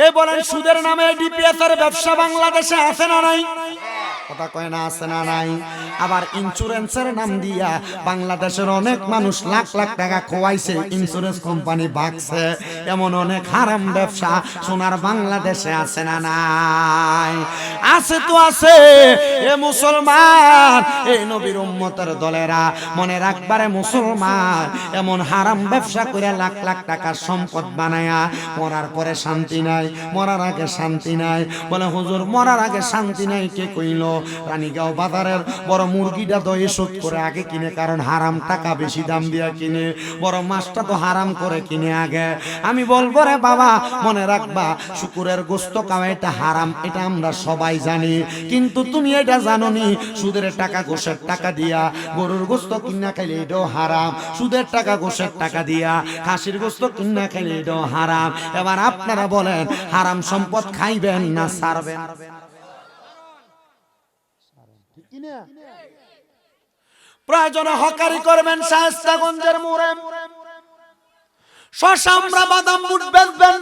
এই বলেন সুদের নামে ডিপিএস এর ব্যবসা বাংলাদেশে আছে না নাই? কথা কয় না আছে না নাই? আবার ইন্স্যুরেন্সের নাম দিয়া বাংলাদেশের অনেক মানুষ লাখ লাখ টাকা খোয়াইছে, ইন্স্যুরেন্স কোম্পানি ভাগছে। এমন অনেক হারাম ব্যবসা সোনার বাংলাদেশে আছে না নাই? আছে তো আছে। এ মুসলমান, এই নবীর উম্মতের দলেরা মনে রাখবারে মুসলমান, এমন হারাম ব্যবসা করে লাখ লাখ টাকার সম্পদ বানায়া মরার পরে শান্তি নাই, মরার আগে শান্তি নাই। বলে হুজুর মরার আগে শান্তি নাই কে কইল? রানীগাঁও বাজারের বড় মুরগিটা তো এসব করে আগে কিনে, কারণ হারাম টাকা বেশি দাম দিয়া কিনে। বড় মাছটা তো হারাম করে কিনে আগে। আমি বলবো রে বাবা, মনে রাখবা শুকুরের গোস্ত খাওয়া এটা হারাম, এটা আমরা সবাই জানি। কিন্তু তুমি এটা জানো নি, সুদের টাকা ঘোষের টাকা দিয়া গরুর গোস্ত কিনা খাইলে এটাও হারাম, সুদের টাকা ঘোষের টাকা দিয়া খাসির গোস্ত কিনা খাইলে এটাও হারাম। এবার আপনারা বলেন হারাম সম্পদ খাইবেন না ছাড়বেন? প্রয়োজনে হকারি করবেন শায়েস্তাগঞ্জের মোড়ে, শশামরা বাদাম বুট বেচবেন,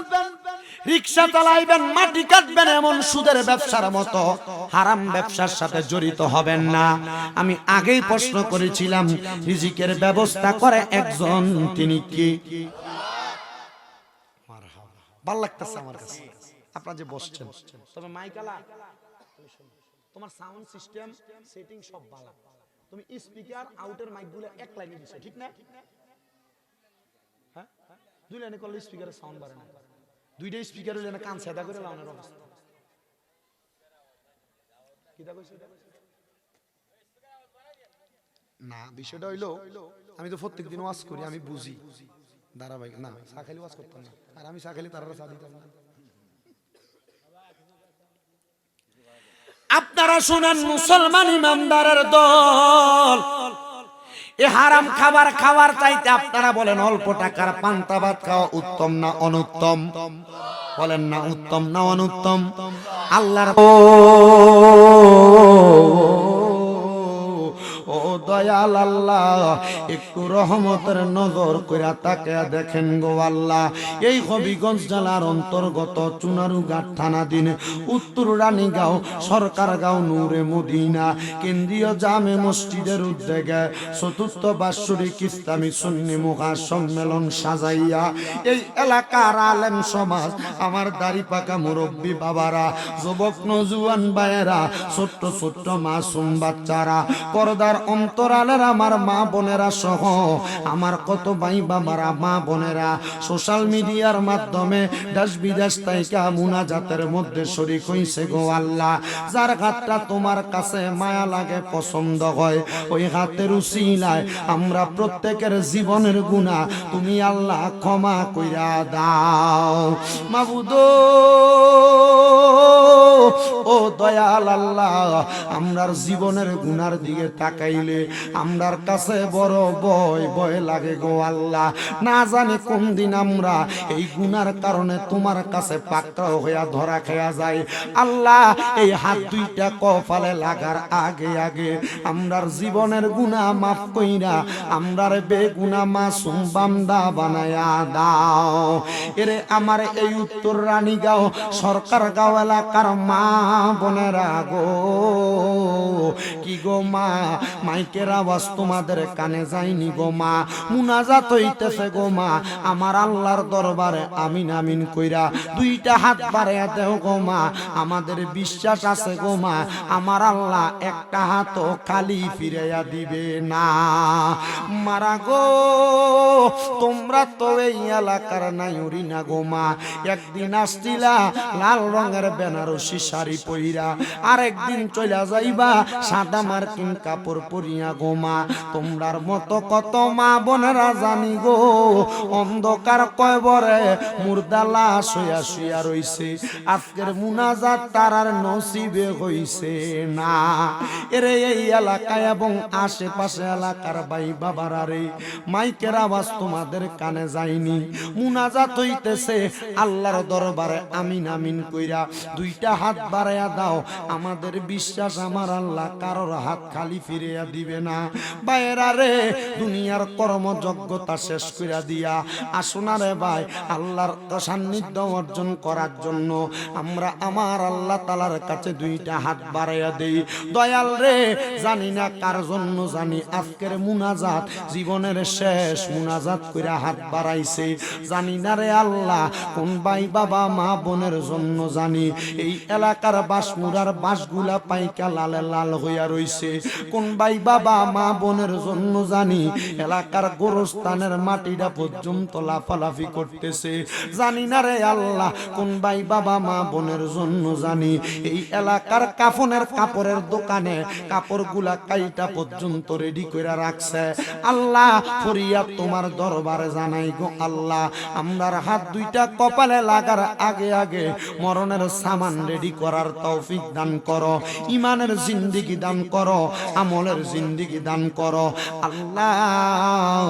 রিক্সা চালাইবেন, মাটি কাটবেন, এমন সুদের ব্যবসার মতো হারাম ব্যবসার সাথে জড়িত হবেন না। আমি আগেই প্রশ্ন করেছিলাম, রিজিকের ব্যবস্থা করে একজন, তিনি কি? ভাল লাগতেছে আমার কাছে আপনারা যে বসছেন। তবে মাইকালা তোমার সাউন্ড সিস্টেম সেটিং সব ভালো, তুমি স্পিকার আউটের মাইকগুলো এক লাইনে দিছো, ঠিক না? হ্যাঁ, দুই লাইনে করলে স্পিকারের সাউন্ড বাড়ে না। দুইটা স্পিকার হইলে না কান সেদা করে লাউনের অবস্থা। কি দা কইছো না? বিষয়টা হইলো, আমি তো প্রত্যেক দিন ওয়াজ করি, আমি বুঝি ধারাবাহিক না। সাখালি ওয়াজ করতাম না, আর আমি সাখালি তারা চা দিতাম না। আপনারা শুনেন, মুসলমান ইমানদারের দল এ হারাম খাবার খাওয়ার চাইতে আপনারা বলেন অল্প টাকার পান্তা ভাত খাওয়া উত্তম না অনুত্তম? বলেন না উত্তম না অনুত্তম? আল্লাহর ও দয়াল আল্লাহ, একটু রহমতের নজর কইরা তাকায়া দেখেন গো আল্লাহ। এই হবিগঞ্জ জেলার অন্তর্গত চুনারুঘাট থানাধীন উত্তর রানীগাঁও সরকারগাঁও নূরে মদিনা কেন্দ্রীয় জামে মসজিদের উদ্যোগে চতুর্থ বাৎসরিক ইসলামী সুন্নি মুখা সম্মেলন সাজাইয়া এই এলাকার আলেম সমাজ, আমার দাড়ি পাকা মুরব্বী বাবারা, যুবক নজুয়ান ভাইয়েরা, ছোট্ট ছোট্ট মাসুম বাচ্চারা, পর্দার অন্তরালের আমার মা বোনেরা সহ আমার কত ভাই বাবারা, মা বোনেরা সোশ্যাল মিডিয়ার মাধ্যমে দেশ বিদেশ থেকে মুনাজাতের মধ্যে শরীক হইছে গো আল্লাহ। যার হাতটা তোমার কাছে মায়া লাগে, পছন্দ হয়, ওই হাতের উসিলায় আমরা প্রত্যেকের জীবনের গুনাহ তুমি আল্লাহ ক্ষমা কইরা দাও মাবুদ। ও দয়াল আল্লাহ, আমরার জীবনের গুনার দিকে তাকাইলে আমরার কাছে বড় ভয় ভয় লাগে গো আল্লাহ। না জানি কোন দিন আমরা এই গুনার কারণে তোমার কাছে পাকড়াও হইয়া ধরা খেয়া যায়। আল্লাহ, এই হাত দুইটা কপালে লাগার আগে আগে আমরার জীবনের গুনাহ মাফ কইরা আমরার বেগুনাহ মাসুম বান্দা বানায়া দাও। এরে আমার এই উত্তর রানীগাঁও সরকারগাঁও এলাকার মা বোনেরা গো, কি গো মা, মাইকের আওয়াজ তোমাদের কানে যায়নি গো মা, মুনাজাত হইতেছে গো মা, আমার আল্লাহর দরবারে আমিন আমিন কইরা দুইটা হাত বাড়াইয়া দেও গো মা। আমাদের বিশ্বাস আছে গো মা, আমার আল্লাহ একটা হাতও খালি ফিরাইয়া দিবে না। মারা গো, তোমরা তো এই এলাকার নাইউরি না গো মা। একদিন আসছিলা লাল রঙের বেনারসি শাড়ি পইরা, আরেকদিন চইলা যাইবা সাদা মার্কিন কাপড় পরিয়া গো মা। তোমরার মতো কত মা বোনেরা জানি গো অন্ধকার কয়বরে মুর্দা লাশ হইয়া শুইয়া রইছে, আজকের মুনাজাত তারার নসিবে হইছে না। এরে এই এলাকায় এবং আশেপাশে এলাকার ভাই বাবারা রে, মাইকের আওয়াজ তোমাদের কানে যায়নি, মুনাজাত হইতেছে আল্লাহর দরবারে আমিন আমিন কইরা দুইটা হাত বাড়াই বাড়াইয়া দাও, আমাদের বিশ্বাস আমার আল্লাহ কারোর হাত খালি ফিরিয়া দিবে না। ভাইয়েরা রে, দুনিয়ার কর্মযোগ্যতা শেষ কইরা দিয়া আসুনা রে ভাই, আল্লাহর সান্নিধ্য অর্জন করার জন্য আমরা আমার আল্লাহ তাআলার কাছে দুইটা হাত বাড়াইয়া দেই। দয়াল রে, জানি না কার জন্য জানি আজকের মুনাজাত জীবনের শেষ মুনাজাত কইরা হাত বাড়াইছে, জানি না রে আল্লাহ কোন ভাই বাবা মা বোনের জন্য জানি এই এলাকার বাঁশমুড়ার বাঁশগুলা পাইকা লালে লাল হইয়া রইছে, কোন ভাই বাবা মা বোনের জন্য জানি এলাকার গোরস্থানের মাটিটা পর্যন্ত লাফালাফি করতেছে, জানি না রে আল্লাহ কোন ভাই বাবা মা বোনের জন্য জানি এই এলাকার কাফনের কাপড়ের দোকানে কাপড়গুলা কাইটা পর্যন্ত রেডি করে রাখছে। আল্লাহ ফরিয়াদ তোমার দরবারে জানাই গো আল্লাহ, আমরার হাত দুইটা কপালে লাগার আগে আগে মরণের সামান রেডি করার তৌফিক দান করো, ইমানের জিন্দেগি দান করো, আমলের জিন্দেগি দান করো। আল্লাহ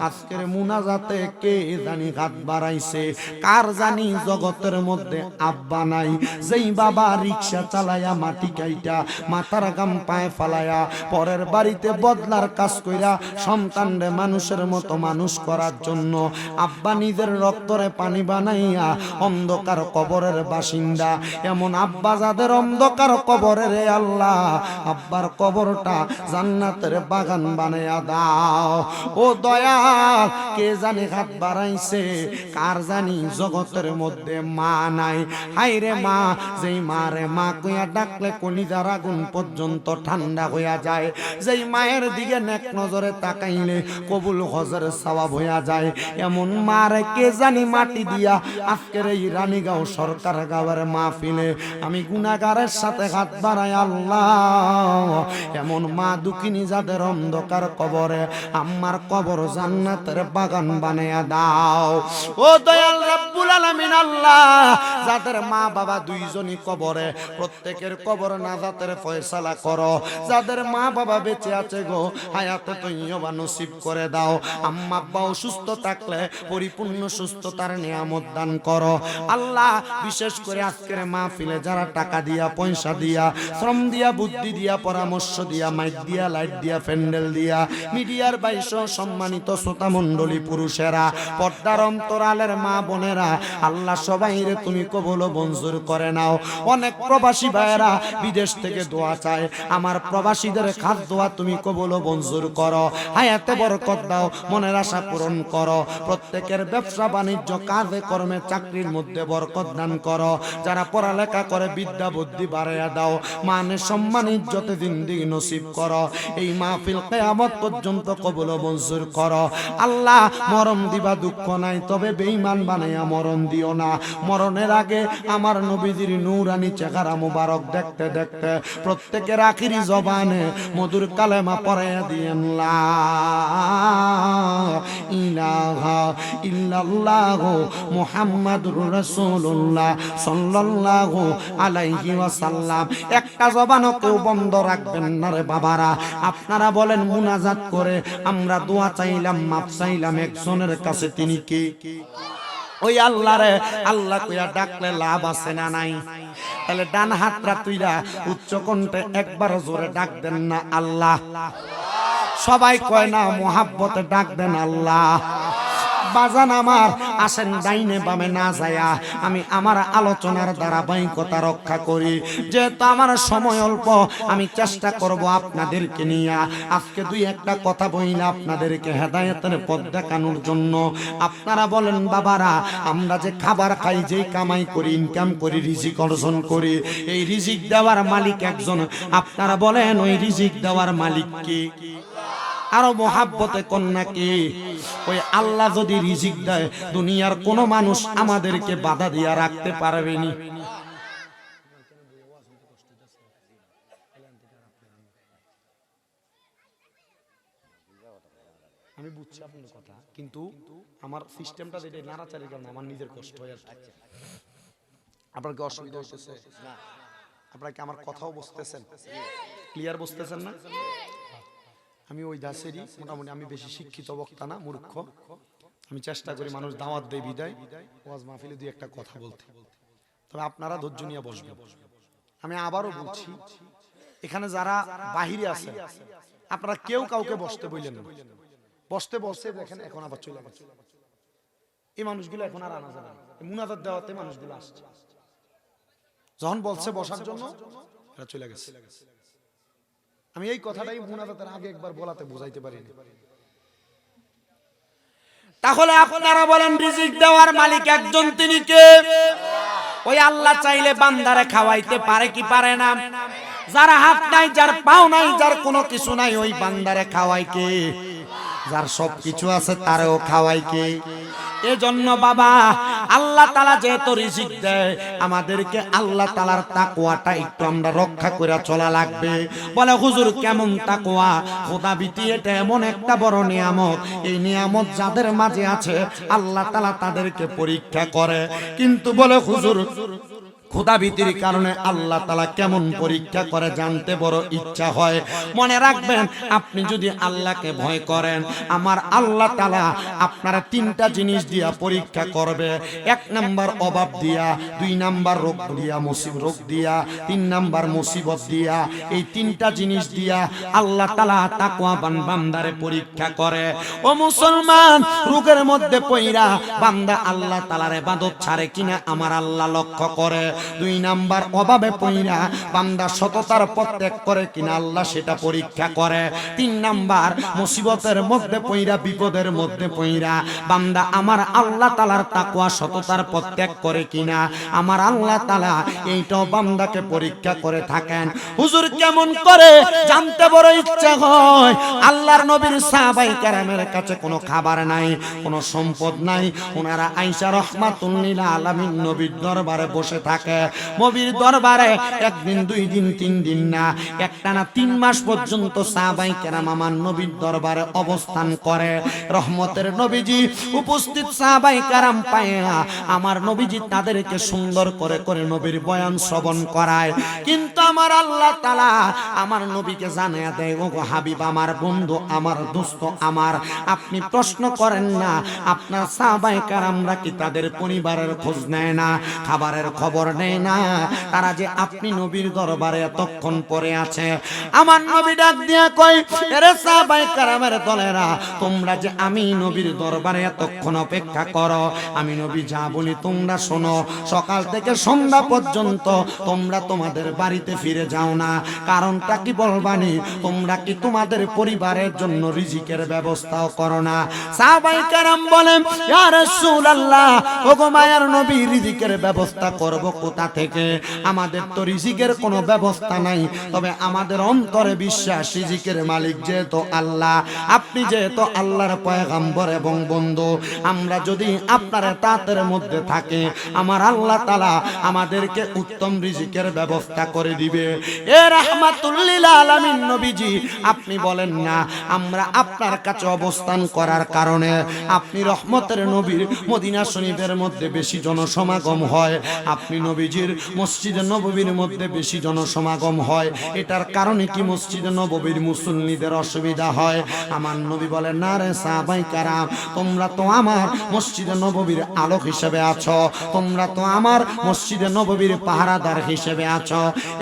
আজকের মুনাজাতে কে জানি হাত বাড়াইছে, কার জানি জগতের মধ্যে আব্বা নাই, যেই বাবা রিকশা চালায়া মাটি কাইটা মাথার গাম পায়ে ফালায়া পরের বাড়িতে বদলার কাজ কইরা সন্তানরে মানুষের মতো মানুষ করার জন্য আব্বা নিজের রক্তরে পানি বানাইয়া অন্ধকার কবরের বাসিন্দা, এমন আব্বা যাদের অন্ধকার কবরের আল্লাহ আব্বার কবরটা জান্নাতের বাগান বানাইয়া দাও। ও দয়াল, কে জানি হাত বাড়াইছে, কার জানি জগতের মধ্যে মা নাই, হাইরে মা, যেই মা রে মা কইয়া ডাকলে কলিজার আগুন পর্যন্ত ঠান্ডা হইয়া যায়, যেই মায়ের দিকে নেক নজরে তাকাইলে কবুল হজের সওয়াব হইয়া যায়, এমন মা রে কে জানি মাটি দিয়া আজকের এই রানীগাঁও সরকার গাঁওয়ের মাহফিলে আমি গুনাহগারের সাথে হাত বাড়াই আল্লাহ, এমন মা দুঃখিনী যাদের অন্ধকার কবরে আমার কবর জান্নাতের বাগান বানাইয়া দাও। ও দয়াল রব্বুল আলামিন আল্লাহ, যাদের মা বাবা দুইজনই কবরে প্রত্যেকের কবর নাজাতের ফয়সালা করো, যাদের মা বাবা বেঁচে আছে গো হায়াতে তৈয়বা নসিব করে দাও, আম্মা আব্বা অসুস্থ থাকলে পরিপূর্ণ সুস্থতার নিয়ামত দান করো। আল্লাহ বিশেষ করে আজকের মাহফিলে যারা টাকা দিয়া পয়সা দিয়া শ্রম দিয়া বুদ্ধি দিয়া পরামর্শ দিয়া মাইক দিয়া লাইট দিয়া প্যান্ডেল দিয়া মিডিয়ার বাইশ সম্মানিত শ্রোতা মণ্ডলী পুরুষেরা পর্দার অন্তরালের মা বোনেরা আল্লাহ সবাইরে তুমি কবুল মঞ্জুর করে নাও। অনেক প্রবাসী ভাইয়েরা বিদেশ থেকে দোয়া চায়, আমার প্রবাসীদের খাস দোয়া তুমি কবুল মঞ্জুর করো, হায়াতে বরকত দাও, মনের আশা পূরণ করো, প্রত্যেকের ব্যবসা বাণিজ্য কাজে কর্মে চাকরির মধ্যে বরকত দান করো, যারা পড়ালেখা করে বিদ্যা বুদ্ধি বাড়াইয়া দাও, মানে সম্মান ইজ্জতে জিন্দেগি নসিব করো, এই মাহফিল কিয়ামত পর্যন্ত কবুল মঞ্জুর করো। আল্লাহ মরণ দিবা দুঃখ নাই, তবে বেঈমান বানাইয়া মরণ দিও না, মরণের আগে আমার নবীজির নূরানি চেহারা মুবারক দেখতে দেখতে প্রত্যেকের আখিরি জবানে মধুর কালেমা পড়াইয়া দিয়েন লা ইলাহা ইল্লাল্লাহ মুহাম্মাদুর রাসূলুল্লাহ সাল্লাল্লাহু আলাইহি ওয়াসাল্লাম। একটা জবানও কেউ বন্ধ রাখবেন না রে বাবারা। আপনারা বলেন মুনাজাত করে আমরা দোয়া চাইলাম, মাপ চাইলাম একজনের কাছে, তিনি কে? ওই আল্লাহ রে। আল্লাহ কইয়া ডাকলে লাভ আছে না নাই? তাহলে ডান হাতটা তুইরা উচ্চ কণ্ঠে একবার জোরে ডাক দেন না আল্লাহ। সবাই কয় না, মোহাব্বতে ডাক দেন আল্লাহ। বাজান আমার আসেন ডাইনে বামে না যায়া আমি আমার আলোচনার ধারাবাহিকতা রক্ষা করি, যেহেতু আমার সময় অল্প আমি চেষ্টা করব আপনাদেরকে নিয়ে আজকে দুই একটা কথা বইলা আপনাদেরকে হেদায়েতের পথ দেখানোর জন্য। আপনারা বলেন বাবারা, আমরা যে খাবার খাই, যেই কামাই করি, ইনকাম করি, রিজিক অর্জন করি, এই রিজিক দেওয়ার মালিক একজন। আপনারা বলেন ওই রিজিক দেওয়ার মালিক কি? আরো মোহাব্বতে কন্যাকে ওই আল্লাহ যদি রিজিক দেয়, দুনিয়ার কোন মানুষ আমাদেরকে বাধা দিয়া রাখতে পারবেনি। আমি বুঝছি আপনার কথা, কিন্তু আমার সিস্টেমটা যেটা নাড়াচাড়ির কারণে আমার নিজের কষ্ট হয়ে যাচ্ছে। আপনার কি অসুবিধা হচ্ছে? আপনারা কি আমার কথাও বুঝতেছেন? ক্লিয়ার বুঝতেছেন না? আমি ওই দাসেরই, মোটামুটি আমি বেশি শিক্ষিত বক্তা না, মূর্খ। আমি চেষ্টা করি মানুষ দাওয়াত দেয় বিদায় ওয়াজ মাহফিলে দুই একটা কথা বলতে। তবে আপনারা ধৈর্য নিয়ে বসবেন, আমি আবারও বলছি, এখানে যারা বাহিরে আছে আপনারা কেউ কাউকে বসতে বললেন না। বসতে বসে দেখেন এখন আবার চলে গেছে। এই মানুষগুলো এখন আর আনা যাবে না। মুনাজাত দেওয়াতে মানুষগুলো আসছে, যখন বলছে বসার জন্য এরা চলে গেছে। আমি এই কথাটাই মুনাজাতের আগে একবার বলাতে বুঝাইতে পারিনি। তাহলে আপনারা বলেন রিজিক দেওয়ার মালিক একজন, তিনি কে? ওই আল্লাহ চাইলে বান্দারে খাওয়াইতে পারে কি পারে না? যার হাত নাই, যার পাও নাই, যার কোনো কিছু নাই, ওই বান্দারে খাওয়াই কে? যার সব কিছু আছে তারেও খাওয়াই কে? এজন্য বাবা আল্লাহ তাআলা যেহেতু রিজিক দেয়, আমাদেরকে আল্লাহ তাআলার তাকওয়াটা একটু আমরা রক্ষা করে চলা লাগবে। বলে হুজুর কেমন তাকওয়া? খোদা ভীতি এটা এমন একটা বড় নিয়ামত, এই নিয়ামত যাদের মাঝে আছে আল্লাহ তাআলা তাদেরকে পরীক্ষা করে। কিন্তু বলে হুজুর খোদা ভীতির কারণে আল্লাহ তাআলা কেমন পরীক্ষা করে জানতে বড় ইচ্ছা হয়। মনে রাখবেন, আপনি যদি আল্লাহকে ভয় করেন, আমার আল্লাহ তাআলা আপনারা তিনটা জিনিস দিয়া পরীক্ষা করবে। এক নাম্বার অভাব দিয়া, দুই নাম্বার রোগ দিয়া, রোগ দিয়া, তিন নাম্বার মুসিবত দিয়া। এই তিনটা জিনিস দিয়া আল্লাহ তাআলা তাকওয়াবান বান্দারে পরীক্ষা করে। ও মুসলমান, রোগের মধ্যে পইরা বান্দা আল্লাহ তাআলার ইবাদত ছাড়ে কিনা আমার আল্লাহ লক্ষ্য করে। দুই নাম্বার অভাবে পইরা বান্দা সততার পথ ত্যাগ করে কিনা আল্লাহ সেটা পরীক্ষা করে। তিন নাম্বার মুসিবতের মধ্যে পইরা, বিপদের মধ্যে পইরা বান্দা আমার আল্লাহ তাআলার তাকওয়া সততার পথ ত্যাগ করে কিনা আমার আল্লাহ তাআলা এইটাও বান্দাকে পরীক্ষা করে থাকেন। হুজুর কেমন করে জানতে বড় ইচ্ছা হয়। আল্লাহর নবীর সাহাবায়ে কেরামের কাছে কোনো খাবার নাই, কোনো সম্পদ নাই, ওনারা আয়েশা রাহমাতুল্লিল আলামিন নবীর দরবারে বসে থাকে। নবীর দরবারে একদিন, দুই দিন, তিন দিন না, একটানা 3 মাস পর্যন্ত সাহাবায়ে কেরাম আমার নবীর দরবারে অবস্থান করে। রহমতের নবীজি উপস্থিত সাহাবায়ে কেরাম পায়া আমার নবীজি তাদেরকে সুন্দর করে করে নবীর বয়ান শ্রবণ করায়। কিন্তু আমার আল্লাহ তাআলা আমার নবীকে জানায়া দেয়, ও হাবিব, আমার বন্ধু, আমার দোস্ত, আমার আপনি প্রশ্ন করেন না, আপনার সাহাবায়ে কেরামরা কি তাদের পরিবারের খোঁজ নেয় না, খাবারের খবর নেয় না? তারা যে আপনি নবীর দরবারে এতক্ষণ পরে আছে। আমার নবী ডাক দিয়া কয়, এরে সাহাবায়ে কেরামের দলেরা, তোমরা যে আমি নবীর দরবারে এতক্ষণ অপেক্ষা করো, আমি নবী যা বলি তোমরা শোনো। সকাল থেকে সন্ধ্যা পর্যন্ত তোমরা তোমাদের বাড়িতে ফিরে যাও না। কারণটা কি বলবানি? তোমরা কি তোমাদের পরিবারের জন্য রিজিকের ব্যবস্থাও করো না? সাহাবায়ে কেরাম বলেন, ইয়া রাসূলুল্লাহ, ওগো মায়ার নবী, রিজিকের ব্যবস্থা করব কোথা থেকে? আমাদের তো রিজিকের কোনো ব্যবস্থা নাই, তবে আমাদের অন্তরে বিশ্বাস রিজিকের মালিক যেহেতু আল্লাহ, আপনি যেহেতু আল্লাহর পয়গম্বর এবং বন্ধু, আমরা যদি আপনার তাতের মধ্যে থাকে আমার আল্লাহ তাআলা আমাদেরকে উত্তম রিজিকের ব্যবস্থা করে দিবে। এ রাহমাতুল লিল আলামিন নবীজি, আপনি বলেন না আমরা আপনার কাছে অবস্থান করার কারণে আপনি রহমতের নবীর মদিনা শরীফের মধ্যে বেশি জনসমাগম হয়, আপনি নবীজির মসজিদে নববীর মধ্যে বেশি জনসমাগম হয়, এটার কারণে কি মসজিদে নববীর মুসল্লিদের অসুবিধা হয়? আমার নবী বলেন, না রে সাহাবায়ে কেরাম, তোমরা তো আমার মসজিদে নববীর আলোক হিসেবে আছো, তোমরা তো আমার মসজিদে নববীর পাহারাদার হিসেবে আছো।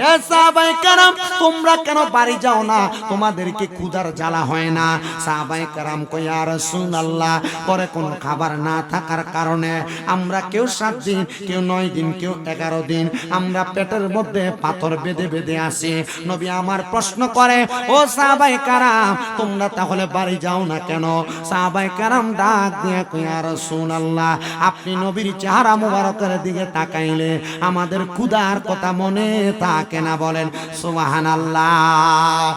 এ সাহাবায়ে কেরাম, তোমরা কেন বাড়ি যাও না? তোমাদের কি ক্ষুধার জ্বালা হয় না? সাহাবায়ে কেরাম কয়, ইয়া রাসূলুল্লাহ, পরে কোনো খাবার না থাকার কারণে আমরা কেউ 7 দিন, কেউ 9 দিন, কেউ 11 দিন আমরা পেটের মধ্যে পাথর বেঁধে বেঁধে আসি। নবী আমার প্রশ্ন করে, ও সাহাবায়ে কেরাম, তোমরা তাহলে বাড়ি যাও না কেন? সাহাবায়ে কেরাম ডাক দিয়ে কয়, ইয়া রাসূলুল্লাহ, আপনি নবীর চেহারা মুবারকের দিকে তাকাইলে আমাদের ক্ষুধার কথা মনে থাকে না? বলেন সুবহানাল্লাহ।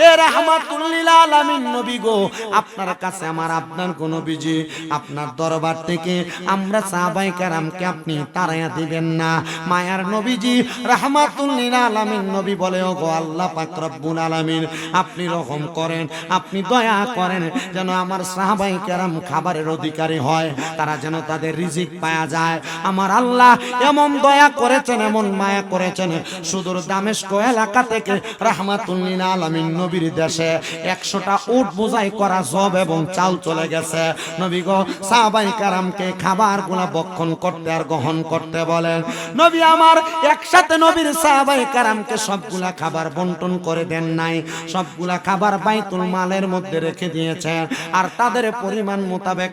এ রাহমাতুল লিল আলামিন নবী গো, আপনার কাছে আমার আপনার কোন নবীজি, আপনার দরবার থেকে আমরা সাহাবায়ে কেরামকে আপনি তাড়াইয়া দিবেন না? মায়ার নবীজি রাহমাতুল লিল আলামিন নবী বলে, ও গো আল্লাহ পাক রব্বুল আলামিন, আপনি রহম করেন, আপনি দয়া করেন, যেন আমার সাহাবায়ে কেরাম খাবারের অধিকারী হয়, তারা যেন তাদের রিজিক পাওয়া যায়। আমার আল্লাহ এমন দয়া করেছেন, এমন মায়া করেছেন, সুদূর দামেস্ক এলাকা থেকে রাহমাতুল লিল আলামিন নবীর দেশে 100টা উট বোঝাই করা জব এবং চাল চলে গেছে। নবী গো সাহাবায়ে কেরামকে খাবারগুলো ভক্ষণ করতে আর গ্রহণ করতে বলেন। নবী আমার একসাথে নবীর সাহাবায়ে কেরামকে সবগুলা খাবার বন্টন করে দেন নাই, সবগুলা খাবার বাইতুল মালের মধ্যে রেখে দিয়েছেন। আর তাদের পরিমাণ মোতাবেক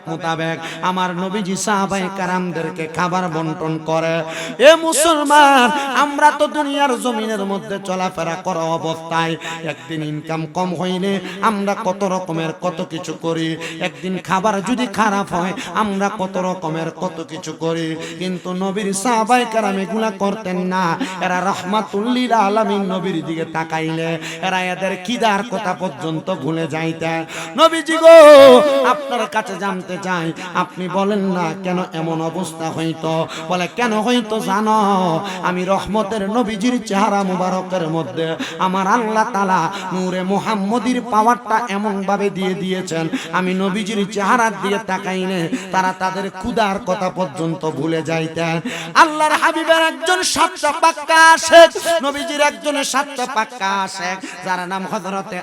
আমার নবীজি সাহাবায়ে কেরামদেরকে খাবার বন্টন করে। এ মুসলমান, আমরা তো দুনিয়ার জমিনের মধ্যে চলাফেরা করা অবস্থায় একদিন ইনকাম কম হইলে আমরা কত রকমের কত কিছু করি, একদিন খাবার যদি খারাপ হয় আমরা কত রকমের কত কিছু করি, কিন্তু নবীর সাহাবায়ে কেরাম এগুলা করতেন না। এরা রাহমাতুল লিল আলামিন নবীর দিকে তাকাইলে এরা এদের খিদার কথা পর্যন্ত ভুলে যাইতেন। নবীজি গো আপনার কাছে জানতে চাই, আপনি বলেন না কেন এমন অবস্থা হইতো? বলে কেন হইতো জানো? আমি রহমতের নবীজির চেহারা মুবারকের মধ্যে আমার আল্লাহ তাআলা নূরে মুহাম্মদীর পাওয়ারটা এমন ভাবে দিয়ে দিয়েছেন, আমি নবীজির চেহারা দিয়ে তাকাইলে তারা তাদের ক্ষুধার কথা পর্যন্ত ভুলে যাইতেন। আল্লাহর হাবিবের একজন সাতটা পাক্কা আশেক, নবীজির একজন সাতটা পাক্কা আশেক, যার নাম হযরতে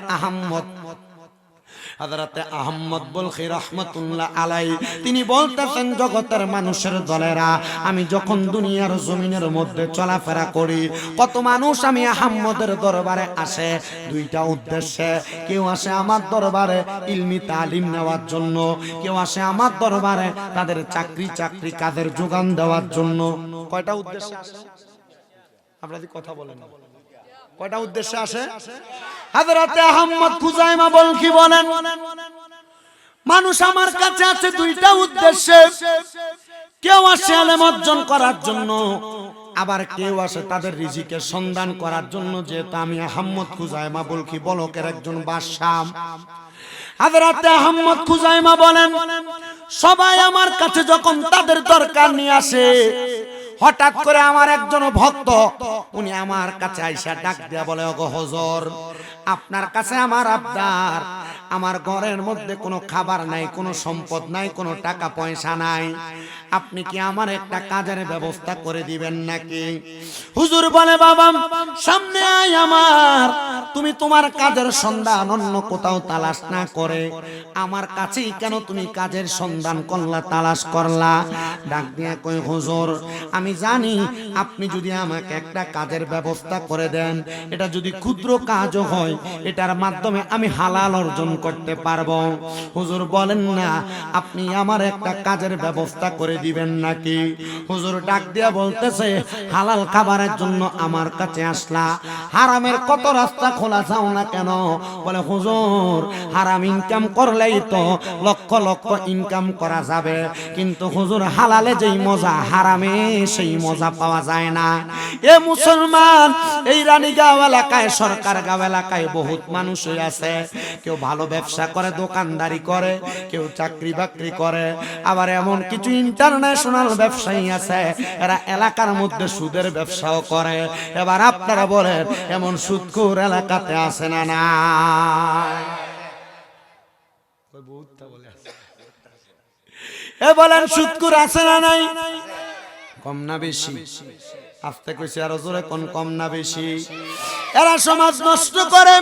আহমদ বলখি রাহমাতুল্লাহ আলাইহি। তিনি বলতেছেন, জগতের মানুষের দলেরা, আমি যখন দুনিয়ার জমিনের মধ্যে চলাফেরা করি, কত মানুষ আমি আহমদের দরবারে আসে দুইটা উদ্দেশ্যে। কেউ আসে আমার দরবারে ইলমি তালিম নেওয়ার জন্য, কেউ আসে আমার দরবারে তাদের চাকরি কাজের যোগান দেওয়ার জন্য। কয়টা উদ্দেশ্যে আসে? আপনাদের কথা বলেন না, কয়টা উদ্দেশ্যে আসে? হযরতে আহমদ খুজাইমা বলখি বলেন, মানুষ আমার কাছে আছে দুইটা উদ্দেশ্যে। কেউ আসে ইলম অর্জন করার জন্য, আবার কেউ আসে তাদের রিজিকের সন্ধান করার জন্য। যেহেতু আমি আহমদ খুজাইমা বলখি বলকের একজন বাদশা, হযরতে আহমদ খুজাইমা বলেন, সবাই আমার কাছে যখন তাদের দরকার নিয়ে আসে, হঠাৎ করে আমার একজন ভক্ত উনি আমার কাছে আইসা ডাক দিয়া বলে, ওগো হুজুর, আপনার কাছে আমার আবদার, আমার ঘরের মধ্যে কোনো খাবার নাই, কোনো সম্পদ নাই, কোনো টাকা পয়সা নাই, আপনি কি আমার একটা কাজের ব্যবস্থা করে দিবেন নাকি? হুজুর বলে, বাবা সামনে আয় আমার, তুমি তোমার কাজের সন্ধান অন্য কোথাও তালাশ না করে আমার কাছেই কেন তুমি কাজের সন্ধান করলা, তালাশ করলা? ডাক দিয়ে কই, হুজুর আমি জানি আপনি যদি আমাকে একটা কাজের ব্যবস্থা করে দেন, এটা যদি ক্ষুদ্র কাজও হয়, এটার মাধ্যমে আমি হালাল অর্জন করতে পারবো। হুজুর বলেন না, আপনি আমার একটা কাজের ব্যবস্থা করে দিবেন নাকি? হুজুর ডাক দিয়া বলতেছে, হালাল খাবারের জন্য আমার কাছে আসলা, হারামের কত রাস্তা খোলা যাও না কেন? বলে, হুজুর হারাম ইনকাম করলেই তো লক্ষ লক্ষ ইনকাম করা যাবে, কিন্তু হুজুর হালালে যেই মজা হারামে সেই মজা পাওয়া যায় না। এ মুসলমান, এই রানীগাঁও এলাকায়, সরকারগাঁও এলাকায় বহুত মানুষ আছে, কেউ ভালো ব্যবসা করে, দোকানদারি করে, কেউ চাকরি বাকরি করে, আবার এমন কিছু ইন্টারন্যাশনাল ব্যবসায়ী আছে, এরা এলাকার মধ্যে সুদের ব্যবসাও করে। এবার আপনারা বলেন, এমন সুদখোর এলাকাতে আছে না না? এ বলেন, সুদখোর আছে না নাই? কম না বেশি? আস্তে কইছে আরো জোরে কোন, কম না বেশি? এরা সমাজ নষ্ট করে,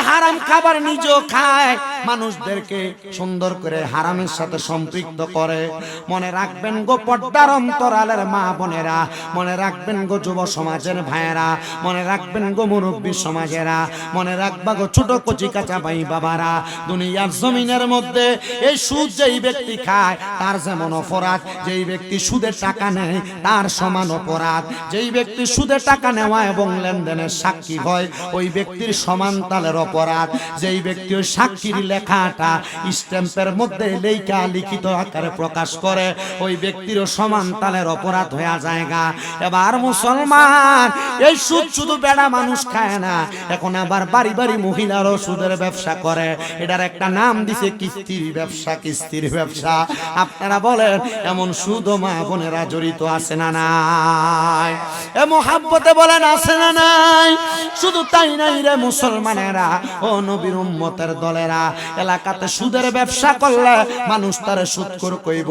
হারাম খাবার নিজেও খায়, মানুষদেরকে সুন্দর করে হারামের সাথে সম্পৃক্ত করে। মনে রাখবেন গো পর্দার অন্তরালের মা বোনেরা, মনে রাখবেন গো যুব সমাজের ভাইয়েরা, মনে রাখবেন গো মুরব্বী সমাজেরা, মনে রাখবা গো ছোট কচি কাঁচা ভাই বাবারা, দুনিয়ার জমিনের মধ্যে এই সুদ যেই ব্যক্তি খায় তার যেমন অপরাধ, যেই ব্যক্তি সুদের টাকা নেয় তার সমান অপরাধ। যেই ব্যক্তি সুদের টাকা নেওয়া এবং লেনদেনের সাক্ষী হয়, ওই ব্যক্তির সমান তালের অপরাধ। যেই ব্যক্তি ওই সাক্ষীর লেখাটা স্ট্যাম্পের মধ্যে লেখা লিখিত আকারে প্রকাশ করে, ওই ব্যক্তিরও সমান তালের অপরাধ হয়ে যায়গা। এবার মুসলমান, এই সুদ শুধু বেড়া মানুষ খায় না, এখন আবার বাড়ি বাড়ি মহিলারও সুদের ব্যবসা করে। এটার একটা নাম দিছে কিস্তির ব্যবসা, কিস্তির ব্যবসা। আপনারা বলেন, এমন সুদ মা বোনেরা জড়িত আছে না নাই? এ মোহাব্বতে বলেন আছে না নাই? শুধু তাই নাই রে মুসলমানেরা, ও নবীর উম্মতের দলেরা, এলাকাতে সুদের ব্যবসা করলে মানুষ তারে সুদখোর কইব,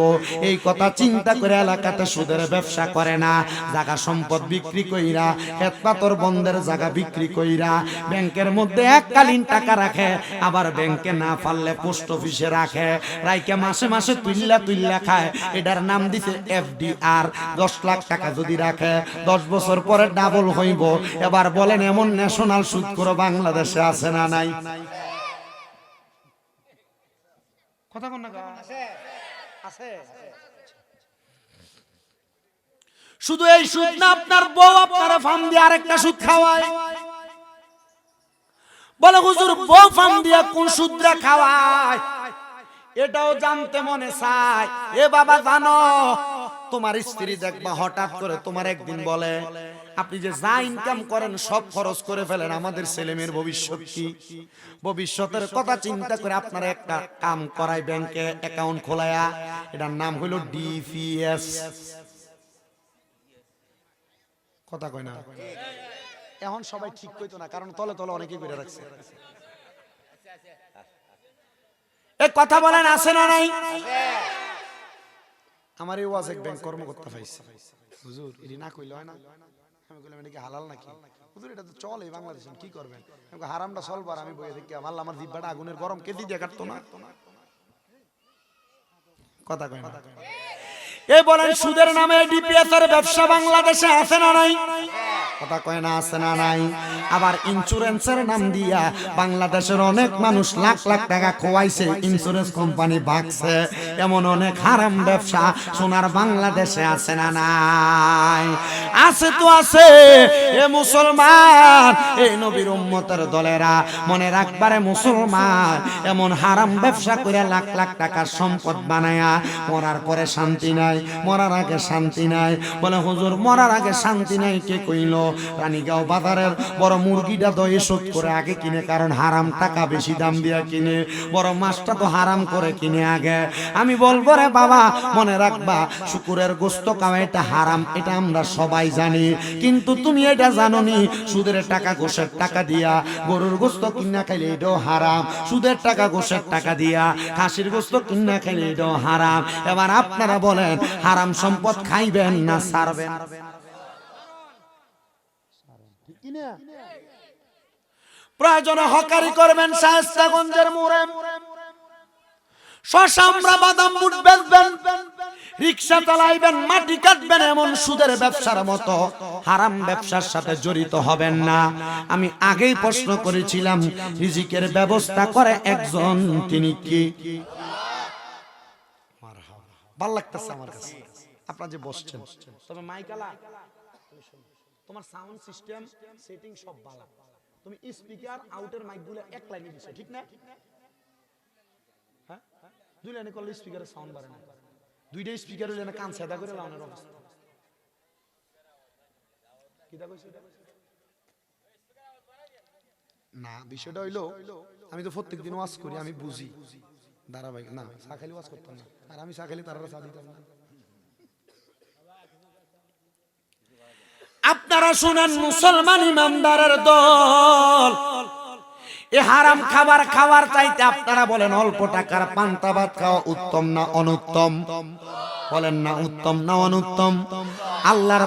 এই কথা চিন্তা করে এলাকাতে সুদের ব্যবসা করে না। জায়গা সম্পদ বিক্রি কইরা, ক্ষেত পাথর বন্ধের জায়গা বিক্রি কইরা ব্যাংকের মধ্যে এককালীন টাকা রাখে, আবার ব্যাংকে না পারলে পোস্ট অফিসে রাখে, রাইকে মাসে মাসে তুইল্লা খায়। এটার নাম দিছে FDR। 10 লাখ টাকা যদি রাখে 10 বছর পরে ডাবল হইব। এবার বলেন এমন ন্যাশনাল সুদখোর বাংলাদেশে আছে না নাই? কথা কোন না আছে? শুধু এই সুদ না, আপনার বউ আপনার ফার্ম দিয়ে আরেকটা সুদ খাওয়ায়। বলে হুজুর বউ ফার্ম দিয়ে কোন সুদটা খাওয়ায়? এটাও জানতে মনে চায়। এ বাবা জানো, তোমার স্ত্রী দেখবা হঠাৎ করে তোমার একদিন বলে, আপনি যে যা ইনকাম করেন সব খরচ করে ফেলেন, আমাদের ছেলেমেয়ের ভবিষ্যৎ কি? ভবিষ্যতের কথা চিন্তা করে আপনারা একটা কাম করায়, ব্যাংকে অ্যাকাউন্ট খোলায়া, এটার নাম হলো DPS। কথা কয় না? এখন সবাই ঠিক কইতো না, কারণ তলে তলে অনেকেই করে রাখছে। এই কথা বলেন আছে না নাই? আমার এই ওয়াজ এক ব্যাংক কর্মকর্তা পাইছে, হুজুর এটি না কইলে হয় না। আমি কইলাম এটা কি হালাল নাকি? হুজুর এটা তো চলে বাংলাদেশে, কি করবেন? আমি হারামটা চলবার, আমি বইয়ে দেখি আল্লাহ আমার জিহ্বাটা আগুনের গরম কেটে দিয়ে কাটতো না। কথা কয় না? এই বলেন সুদের নামে DPS এর ব্যবসা বাংলাদেশে আছে না নাই? কথা কয় না আছে না নাই? আবার ইন্স্যুরেন্সের নাম দিয়া বাংলাদেশের অনেক মানুষ লাখ লাখ টাকা খোয়াইছে, ইন্স্যুরেন্স কোম্পানি ভাগছে। এমন অনেক হারাম ব্যবসা সোনার বাংলাদেশে আছে না নাই? আছে তো আছে। এ মুসলমান, এই নবীর উম্মতের দলেরা মনে রাখবারে, মুসলমান এমন হারাম ব্যবসা করে লাখ লাখ টাকার সম্পদ বানায়া মরার পরে শান্তি নাই, মরার আগে শান্তি নাই। বলে হুজুর মরার আগে শান্তি নাই কে কইল? রানীগাঁও বাজারের বড় মুরগিটা দয়ে শোধ করে আগে কিনে, কারণ হারাম টাকা বেশি দাম দিয়া কিনে। বড় মাছটা তো হারাম করে কিনে আগে। আমি বলবো রে বাবা, মনে রাখবা শুকুরের গোস্ত খাওয়া এটা হারাম, এটা আমরা সবাই জানি। কিন্তু তুমি এটা জানোনি, সুদের টাকা ঘোষের টাকা দিয়া গরুর গোস্ত কিনা খাইলে এটাও হারাম, সুদের টাকা ঘোষের টাকা দিয়া খাসির গোস্ত কিনা খাইলে এটাও হারাম। এবার আপনারা বলেন হারাম সম্পদ খাইবেন না ছাড়বেন? প্রয়োজনে হকারি করবেন শায়েস্তাগঞ্জের মোড়ে, শশামরা বাদাম বুট বেচবেন, রিক্সা চালাইবেন, মাটি কাটবেন, এমন সুদের ব্যবসার মতো হারাম ব্যবসার সাথে জড়িত হবেন না। আমি আগেই প্রশ্ন করেছিলাম, রিজিকের ব্যবস্থা করে একজন, তিনি কি? ভালো লাগতেছে আমার কাছে আপনারা যে বসছেন। তবে মাইকালা তোমার সাউন্ড সিস্টেম সেটিং সব ভালো, তুমি স্পিকার আউটের মাইকগুলো এক লাইনে দিছো, ঠিক না? হ্যাঁ, দুই লাইনে করলে স্পিকারের সাউন্ড বাড়ে না, দুইটা স্পিকার হইলে না কান সাদা করে লাগানোর অবস্থা। কি দা কইছো না? বিষয়টা হইলো, আমি তো প্রত্যেকদিন ওয়াজ করি, আমি বুঝি ধারাবাহিক না, সাখালি ওয়াজ করতাম না, আর আমি সাখালি তারা চা দিতাম না। আপনারা শুনেন, মুসলমান ইমানদারের দল, এ হারাম খাবার খাওয়ার চাইতে আপনারা বলেন অল্প টাকার পান্তা ভাত খাওয়া উত্তম না অনুত্তম? বলেন না উত্তম না অনুত্তম? আল্লাহর